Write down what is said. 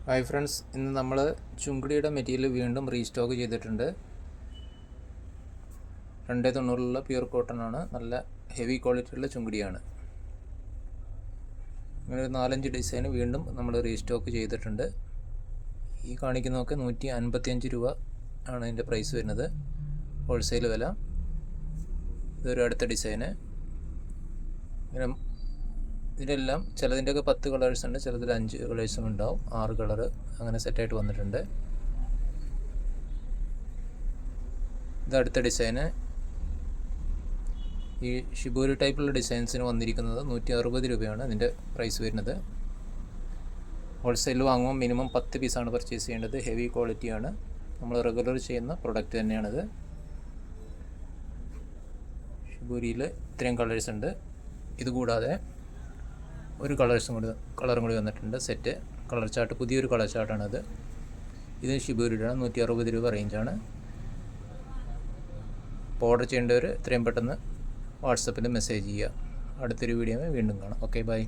Hi friends, ഇന്ന് നമ്മൾ ചുങ്കിടിയുടെ material വീണ്ടും റീസ്റ്റോക്ക് ചെയ്തിട്ടുണ്ട്. 290 പ്യൂർ കോട്ടൺ ആണ്. നല്ല ഹെവി ക്വാളിറ്റിയുള്ള ചുങ്കിടിയാണ്. ഇങ്ങനെ ഒരു 4-5 ഡിസൈൻ വീണ്ടും നമ്മൾ റീസ്റ്റോക്ക് ചെയ്തിട്ടുണ്ട്. ഈ കാണിക്കുന്നതൊക്കെ 155 രൂപ ആണ് ഇതിൻ്റെ പ്രൈസ് വരുന്നത്, ഹോൾസെയിൽ വില. ഇതൊരു അടുത്ത ഡിസൈന്. ഇങ്ങനെ ഇതിലെല്ലാം ചിലതിൻ്റെയൊക്കെ 10 കളേഴ്സ് ഉണ്ട്, ചിലതിൽ 5 കളേഴ്സും ഉണ്ടാവും, 6 കളറ് അങ്ങനെ സെറ്റായിട്ട് വന്നിട്ടുണ്ട്. ഇത് അടുത്ത ഡിസൈന്. ഈ ഷിബൂരി ടൈപ്പുള്ള ഡിസൈൻസിന് വന്നിരിക്കുന്നത് 160 രൂപയാണ് ഇതിൻ്റെ പ്രൈസ് വരുന്നത്. ഹോൾസെയിൽ വാങ്ങുമ്പോൾ മിനിമം 10 പീസാണ് പർച്ചേസ് ചെയ്യേണ്ടത്. ഹെവി ക്വാളിറ്റിയാണ്, നമ്മൾ റെഗുലർ ചെയ്യുന്ന പ്രൊഡക്റ്റ് തന്നെയാണിത്. ഷിബൂരിയിൽ ഇത്രയും കളേഴ്സ് ഉണ്ട്. ഇതുകൂടാതെ ഒരു കളറും കൂടി വന്നിട്ടുണ്ട്. സെറ്റ് കളർ ചാർട്ട്, പുതിയൊരു കളർ ചാർട്ടാണത്. ഇത് ഷിബൂരിയുടെ 160 രൂപ റേഞ്ചാണ്. അപ്പോൾ ഓർഡർ ചെയ്യേണ്ടവർ എത്രയും പെട്ടെന്ന് വാട്സപ്പിൽ മെസ്സേജ് ചെയ്യുക. അടുത്തൊരു വീഡിയോയിൽ വീണ്ടും കാണാം. Okay, by.